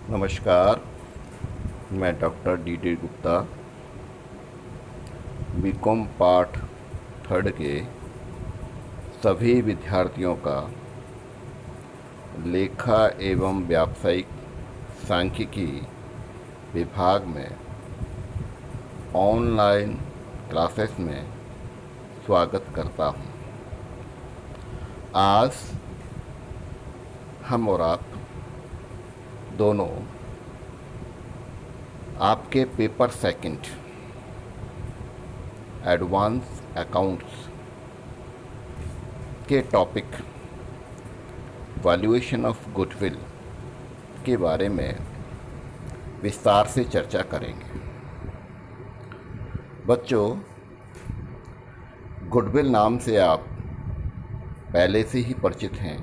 नमस्कार। मैं doctor D Gupta BCom part third के सभी विद्यार्थियों का लेखा एवं व्यावसायिक सांख्यिकी विभाग में ऑनलाइन क्लासेस में स्वागत करता हूं। आज हम और आप दोनों आपके पेपर सेकंड एडवांस अकाउंट्स के टॉपिक वैल्यूएशन ऑफ गुडविल के बारे में विस्तार से चर्चा करेंगे। बच्चों, गुडविल नाम से आप पहले से ही परिचित हैं,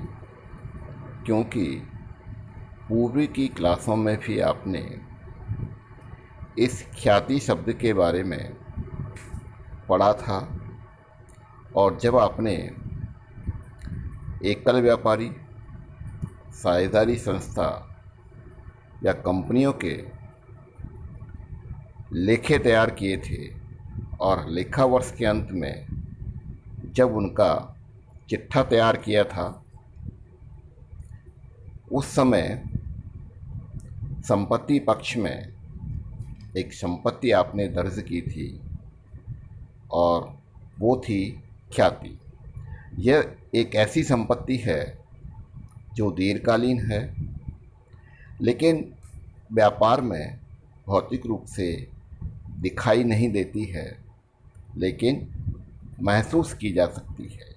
क्योंकि पूर्व की क्लासों में भी आपने इस ख्याति शब्द के बारे में पढ़ा था। और जब आपने एकल व्यापारी, साझेदारी संस्था या कंपनियों के लेखे तैयार किए थे और लेखा वर्ष के अंत में जब उनका चिट्ठा तैयार किया था, उस समय संपत्ति पक्ष में एक संपत्ति आपने दर्ज की थी और वो थी ख्याति। यह एक ऐसी संपत्ति है जो दीर्घकालीन है, लेकिन व्यापार में भौतिक रूप से दिखाई नहीं देती है, लेकिन महसूस की जा सकती है।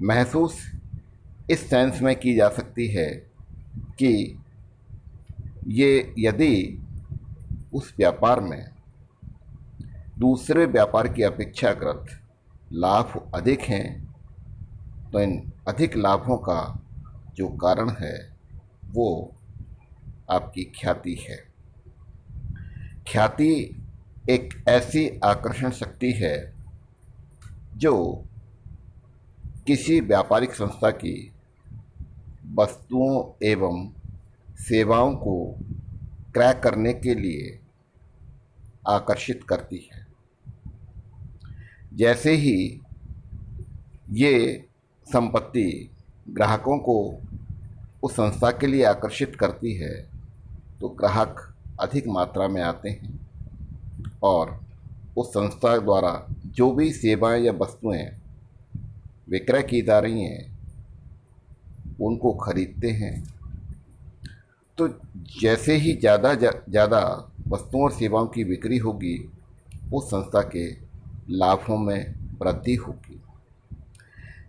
महसूस इस सेंस में की जा सकती है कि ये यदि उस व्यापार में दूसरे व्यापार की अपेक्षाकृत लाभ अधिक हैं, तो इन अधिक लाभों का जो कारण है वो आपकी ख्याति है। ख्याति एक ऐसी आकर्षण शक्ति है जो किसी व्यापारिक संस्था की वस्तुओं एवं सेवाओं को क्रय करने के लिए आकर्षित करती है। जैसे ही ये संपत्ति ग्राहकों को उस संस्था के लिए आकर्षित करती है, तो ग्राहक अधिक मात्रा में आते हैं और उस संस्था द्वारा जो भी सेवाएं या वस्तुएं विक्रय की जा रही हैं उनको खरीदते हैं। तो जैसे ही ज़्यादा वस्तुओं और सेवाओं की बिक्री होगी, उस संस्था के लाभों में वृद्धि होगी।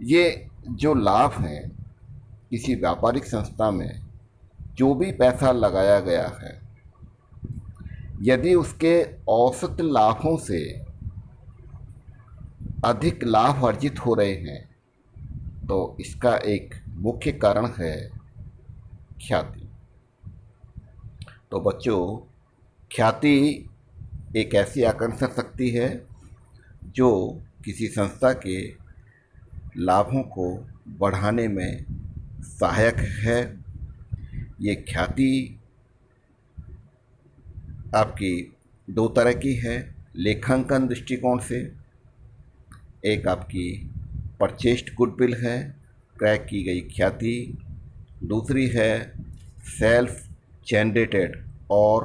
ये जो लाभ हैं, किसी व्यापारिक संस्था में जो भी पैसा लगाया गया है, यदि उसके औसत लाभों से अधिक लाभ अर्जित हो रहे हैं, तो इसका एक मुख्य कारण है ख्याति। तो बच्चों, ख्याति एक ऐसी आकर्षण शक्ति है जो किसी संस्था के लाभों को बढ़ाने में सहायक है। ये ख्याति आपकी दो तरह की है लेखांकन दृष्टिकोण से। एक आपकी परचेस्ड गुडविल है, क्रय की गई ख्याति। दूसरी है सेल्फ जनरेटेड और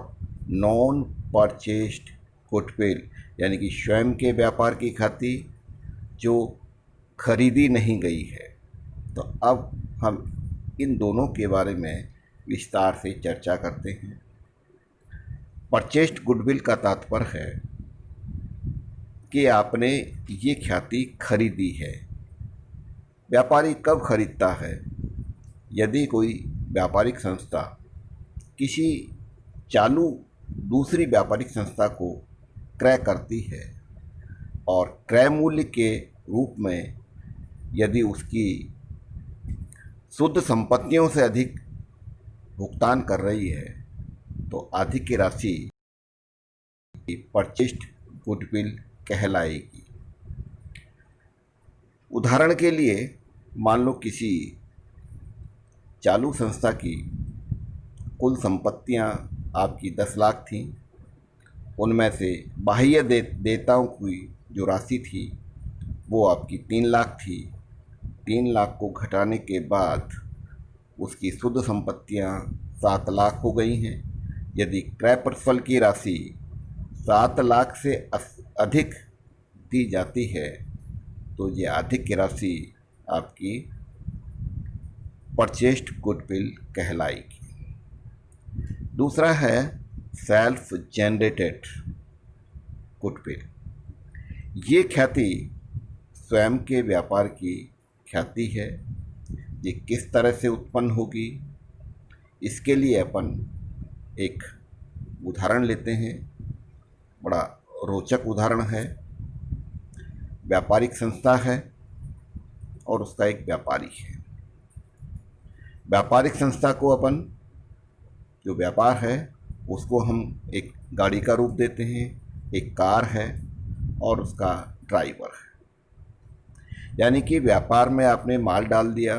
नॉन परचेस्ड गुडविल, यानी कि स्वयं के व्यापार की ख्याति जो खरीदी नहीं गई है। तो अब हम इन दोनों के बारे में विस्तार से चर्चा करते हैं। परचेस्ड गुडविल का तात्पर्य है कि आपने ये ख्याति खरीदी है। व्यापारी कब खरीदता है? यदि कोई व्यापारिक संस्था किसी चालू दूसरी व्यापारिक संस्था को क्रय करती है और क्रय मूल्य के रूप में यदि उसकी शुद्ध संपत्तियों से अधिक भुगतान कर रही है, तो अधिक की राशि परचेस्ड गुडविल कहलाएगी। उदाहरण के लिए मान लो किसी चालू संस्था की कुल संपत्तियां आपकी 10 लाख थी। उनमें से बाह्य देयताओं की जो राशि थी वो आपकी 3 लाख थी। 3 लाख को घटाने के बाद उसकी शुद्ध संपत्तियां 7 लाख हो गई हैं। यदि क्रय प्रतिफल की राशि 7 लाख से अधिक दी जाती है तो ये अधिक की राशि आपकी परचेस्ड गुडविल कहलाएगी। दूसरा है सेल्फ जनरेटेड गुडविल। ये ख्याति स्वयं के व्यापार की ख्याति है। ये किस तरह से उत्पन्न होगी, इसके लिए अपन एक उदाहरण लेते हैं। बड़ा रोचक उदाहरण है। व्यापारिक संस्था है और उसका एक व्यापारी है। व्यापारिक संस्था को अपन जो व्यापार है उसको हम एक गाड़ी का रूप देते हैं, एक कार है और उसका ड्राइवर है। यानी कि व्यापार में आपने माल डाल दिया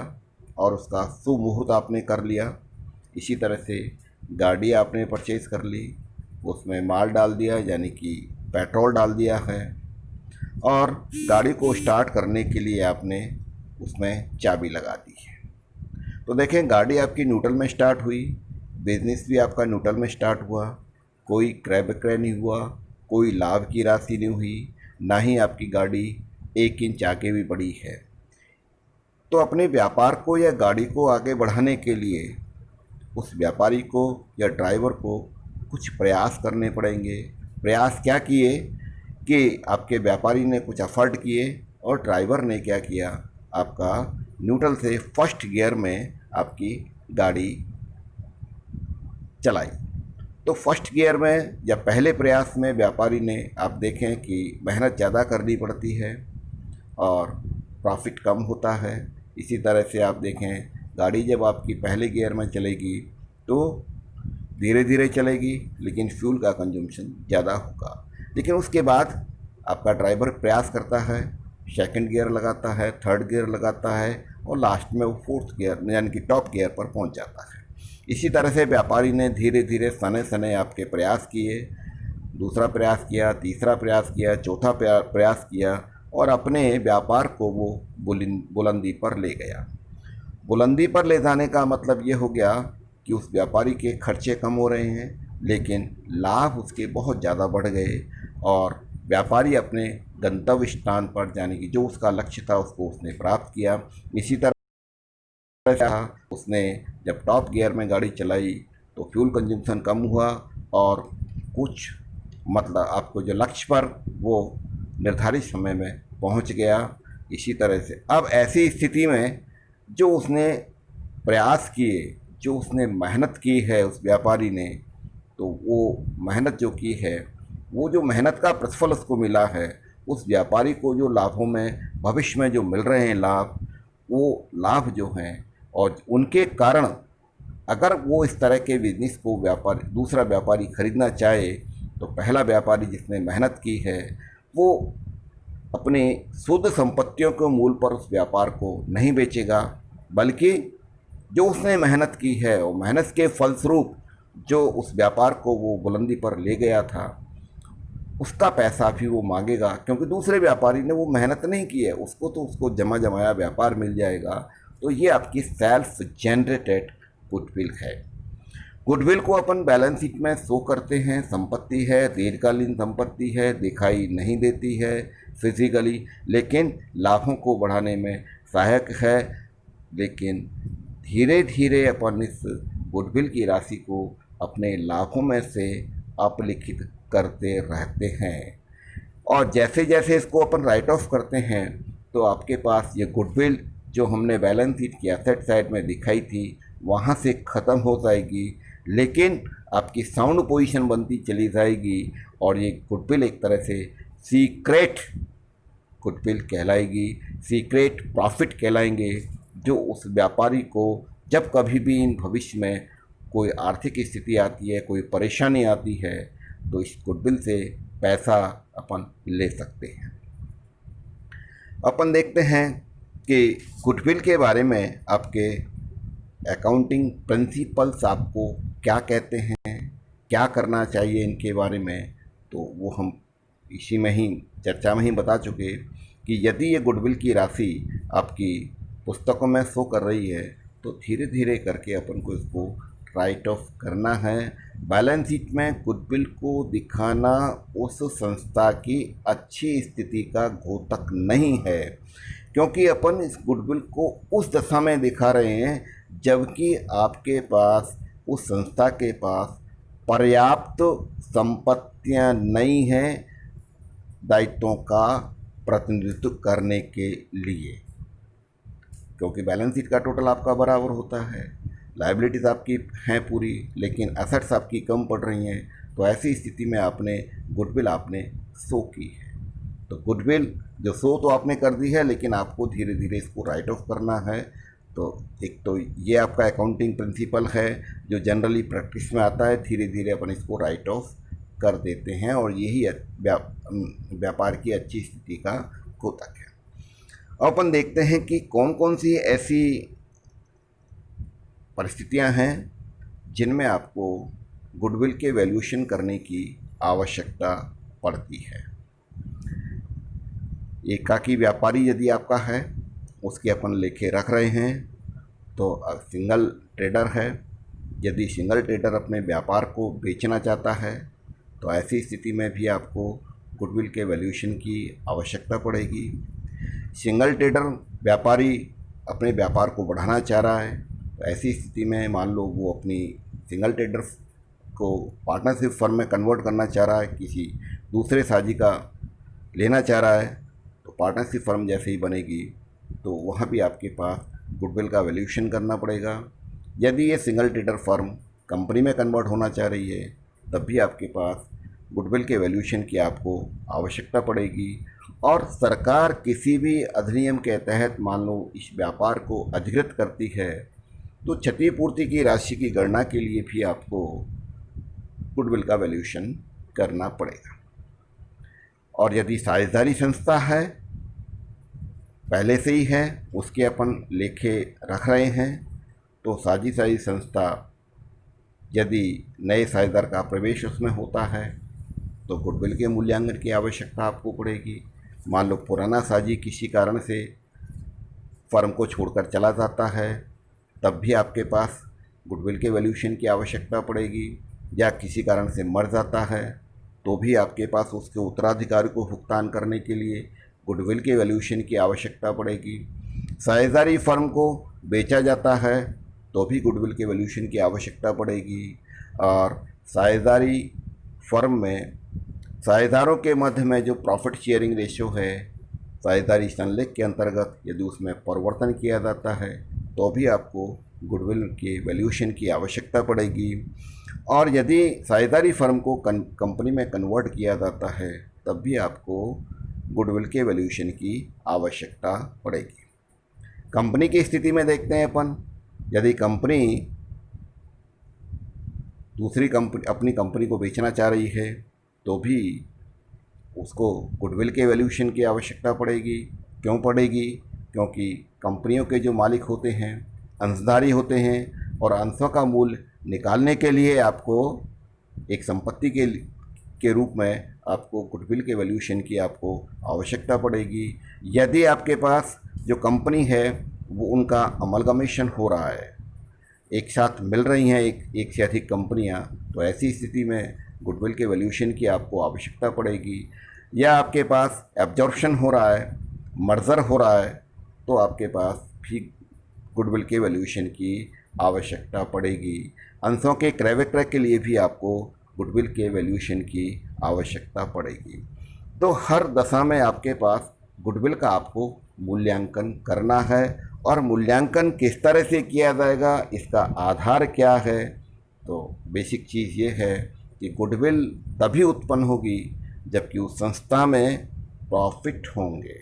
और उसका सुमुहूर्त आपने कर लिया। इसी तरह से गाड़ी आपने परचेज कर ली, उसमें माल डाल दिया यानी कि पेट्रोल डाल दिया है, और गाड़ी को स्टार्ट करने के लिए आपने उसमें चाबी लगा दी है। तो देखें, गाड़ी आपकी न्यूट्रल में स्टार्ट हुई, बिजनेस भी आपका न्यूट्रल में स्टार्ट हुआ, कोई क्रय विक्रय नहीं हुआ, कोई लाभ की राशि नहीं हुई, ना ही आपकी गाड़ी 1 इंच आगे भी बढ़ी है। तो अपने व्यापार को या गाड़ी को आगे बढ़ाने के लिए उस व्यापारी को या ड्राइवर को कुछ प्रयास करने पड़ेंगे। प्रयास क्या किए कि आपके व्यापारी ने कुछ एफर्ट किए और ड्राइवर ने क्या किया, आपका न्यूट्रल से फर्स्ट गियर में आपकी गाड़ी चलाई। तो फर्स्ट गियर में या पहले प्रयास में व्यापारी ने, आप देखें कि मेहनत ज़्यादा करनी पड़ती है और प्रॉफिट कम होता है। इसी तरह से आप देखें, गाड़ी जब आपकी पहले गियर में चलेगी तो धीरे धीरे चलेगी लेकिन फ्यूल का कंजम्पशन ज़्यादा होगा। लेकिन उसके बाद आपका ड्राइवर प्रयास करता है, सेकंड गियर लगाता है, थर्ड गियर लगाता है और लास्ट में वो फोर्थ गियर यानी कि टॉप गियर पर पहुंच जाता है। इसी तरह से व्यापारी ने धीरे धीरे सने सने आपके प्रयास किए, दूसरा प्रयास किया, तीसरा प्रयास किया, चौथा प्रयास किया और अपने व्यापार को वो बुलंदी पर ले गया। बुलंदी पर ले जाने का मतलब ये हो गया कि उस व्यापारी के खर्चे कम हो रहे हैं लेकिन लाभ उसके बहुत ज़्यादा बढ़ गए और व्यापारी अपने गंतव्य स्थान पर जाने की जो उसका लक्ष्य था उसको उसने प्राप्त किया। इसी तरह उसने जब टॉप गियर में गाड़ी चलाई तो फ्यूल कंजम्पशन कम हुआ और कुछ मतलब आपको जो लक्ष्य पर वो निर्धारित समय में पहुंच गया। इसी तरह से अब ऐसी स्थिति में जो उसने प्रयास किए, जो उसने मेहनत की है उस व्यापारी ने, तो वो मेहनत जो की है, वो जो मेहनत का प्रतिफल उसको मिला है, उस व्यापारी को जो लाभों में भविष्य में जो मिल रहे हैं लाभ, वो लाभ जो हैं और उनके कारण अगर वो इस तरह के बिजनेस को दूसरा व्यापारी खरीदना चाहे तो पहला व्यापारी जिसने मेहनत की है वो अपने शुद्ध संपत्तियों के मूल पर उस व्यापार को नहीं बेचेगा, बल्कि जो उसने मेहनत की है और मेहनत के फलस्वरूप जो उस व्यापार को वो बुलंदी पर ले गया था उसका पैसा भी वो मांगेगा, क्योंकि दूसरे व्यापारी ने वो मेहनत नहीं की है, उसको जमा जमाया व्यापार मिल जाएगा। तो ये आपकी सेल्फ जनरेटेड गुडविल है। गुडविल को अपन बैलेंस शीट में शो करते हैं, संपत्ति है, दीर्घकालीन संपत्ति है, दिखाई नहीं देती है फिजिकली लेकिन लाभों को बढ़ाने में सहायक है। लेकिन धीरे धीरे अपन इस गुडविल की राशि को अपने लाभों में से अपलिखित करते रहते हैं और जैसे जैसे इसको अपन राइट ऑफ करते हैं तो आपके पास ये गुडविल जो हमने बैलेंस शीट की एसेट साइड में दिखाई थी वहाँ से ख़त्म हो जाएगी, लेकिन आपकी साउंड पोजीशन बनती चली जाएगी और ये गुडविल एक तरह से सीक्रेट गुडविल कहलाएगी, सीक्रेट प्रॉफिट कहलाएंगे, जो उस व्यापारी को जब कभी भी इन भविष्य में कोई आर्थिक स्थिति आती है, कोई परेशानी आती है तो इस गुडविल से पैसा अपन ले सकते हैं। अपन देखते हैं कि गुडविल के बारे में आपके अकाउंटिंग प्रिंसिपल्स आपको क्या कहते हैं, क्या करना चाहिए इनके बारे में, तो वो हम इसी में ही चर्चा में ही बता चुके कि यदि ये गुडविल की राशि आपकी पुस्तकों में शो कर रही है तो धीरे धीरे करके अपन को इसको राइट ऑफ करना है। बैलेंस शीट में गुडविल को दिखाना उस संस्था की अच्छी स्थिति का घोतक नहीं है, क्योंकि अपन इस गुडविल को उस दशा में दिखा रहे हैं जबकि आपके पास, उस संस्था के पास पर्याप्त संपत्तियां नहीं हैं दायित्वों का प्रतिनिधित्व करने के लिए, क्योंकि बैलेंस शीट का टोटल आपका बराबर होता है, लायबिलिटीज़ आपकी हैं पूरी लेकिन एसेट्स आपकी कम पड़ रही हैं, तो ऐसी स्थिति में आपने गुडविल आपने शो की है। तो गुडविल जो शो तो आपने कर दी है लेकिन आपको धीरे धीरे इसको राइट ऑफ करना है। तो एक तो ये आपका अकाउंटिंग प्रिंसिपल है जो जनरली प्रैक्टिस में आता है, धीरे धीरे अपन इसको राइट ऑफ कर देते हैं और यही व्यापार की अच्छी स्थिति का घोतक है। अब अपन देखते हैं कि कौन कौन सी ऐसी परिस्थितियां हैं जिनमें आपको गुडविल के वैल्यूएशन करने की आवश्यकता पड़ती है। एकाकी व्यापारी यदि आपका है, उसके अपन लेखे रख रहे हैं, तो सिंगल ट्रेडर है, यदि सिंगल ट्रेडर अपने व्यापार को बेचना चाहता है तो ऐसी स्थिति में भी आपको गुडविल के वैल्यूएशन की आवश्यकता पड़ेगी। सिंगल ट्रेडर व्यापारी अपने व्यापार को बढ़ाना चाह रहा है, तो ऐसी स्थिति में मान लो वो अपनी सिंगल ट्रेडर को पार्टनरशिप फर्म में कन्वर्ट करना चाह रहा है, किसी दूसरे साझी का लेना चाह रहा है, तो पार्टनरशिप फर्म जैसे ही बनेगी तो वहाँ भी आपके पास गुडविल का वैल्यूएशन करना पड़ेगा। यदि ये सिंगल ट्रेडर फर्म कंपनी में कन्वर्ट होना चाह रही है तब भी आपके पास गुडविल के वैल्यूएशन की आपको आवश्यकता पड़ेगी। और सरकार किसी भी अधिनियम के तहत मान लो इस व्यापार को अधिकृत करती है तो क्षतिपूर्ति की राशि की गणना के लिए भी आपको गुडविल का वैल्यूएशन करना पड़ेगा। और यदि साझेदारी संस्था है, पहले से ही है, उसके अपन लेखे रख रहे हैं, तो साझेदारी संस्था यदि नए साझेदार का प्रवेश उसमें होता है तो गुडविल के मूल्यांकन की आवश्यकता आपको पड़ेगी। मान लो पुराना साझी किसी कारण से फर्म को छोड़कर चला जाता है तब भी आपके पास गुडविल के वैल्यूएशन की आवश्यकता पड़ेगी, या किसी कारण से मर जाता है तो भी आपके पास उसके उत्तराधिकारी को भुगतान करने के लिए गुडविल के वैल्यूएशन की आवश्यकता पड़ेगी। साझेदारी फर्म को बेचा जाता है तो भी गुडविल के वैल्यूएशन की आवश्यकता पड़ेगी। और साझेदारी फर्म में साझेदारों के मध्य में जो प्रॉफिट शेयरिंग रेशियो है, साझेदारी संलेख के अंतर्गत यदि उसमें परिवर्तन किया जाता है तो भी आपको गुडविल के वैल्यूएशन की आवश्यकता पड़ेगी। और यदि साझेदारी फर्म को कंपनी में कन्वर्ट किया जाता है तब भी आपको गुडविल के वैल्यूएशन की आवश्यकता पड़ेगी। कंपनी की स्थिति में देखते हैं अपन, यदि कंपनी दूसरी कंपनी अपनी कंपनी को बेचना चाह रही है तो भी उसको गुडविल के वैल्यूएशन की आवश्यकता पड़ेगी। क्यों पड़ेगी? क्योंकि कंपनियों के जो मालिक होते हैं अंशधारी होते हैं और अंशों का मूल्य निकालने के लिए आपको एक संपत्ति के रूप में आपको गुडविल के वैल्यूएशन की आपको आवश्यकता पड़ेगी। यदि आपके पास जो कंपनी है वो उनका अमलगमेशन हो रहा है, एक साथ मिल रही हैं एक से अधिक कंपनियां, तो ऐसी स्थिति में गुडविल के वैल्यूएशन की आपको आवश्यकता पड़ेगी। या आपके पास एब्जॉर्प्शन हो रहा है, मर्जर हो रहा है, तो आपके पास भी गुडविल के वैल्यूएशन की आवश्यकता पड़ेगी। अंशों के क्रय विक्रय के लिए भी आपको गुडविल के वैल्यूएशन की आवश्यकता पड़ेगी। तो हर दशा में आपके पास गुडविल का आपको मूल्यांकन करना है। और मूल्यांकन किस तरह से किया जाएगा, इसका आधार क्या है? तो बेसिक चीज़ ये है कि गुडविल तभी उत्पन्न होगी जबकि उस संस्था में प्रॉफिट होंगे।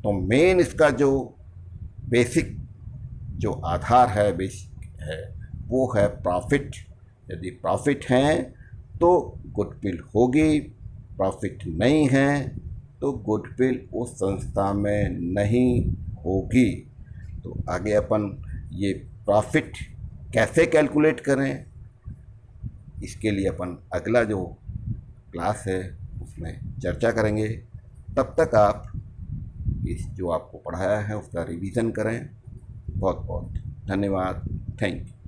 तो मेन इसका जो बेसिक जो आधार है, बेसिक है, वो है प्रॉफिट। यदि प्रॉफिट हैं तो गुडविल होगी, प्रॉफिट नहीं है तो गुडविल उस संस्था में नहीं होगी। तो आगे अपन ये प्रॉफिट कैसे कैलकुलेट करें, इसके लिए अपन अगला जो क्लास है उसमें चर्चा करेंगे। तब तक आप इस जो आपको पढ़ाया है उसका रिवीजन करें। बहुत बहुत धन्यवाद। Thank you.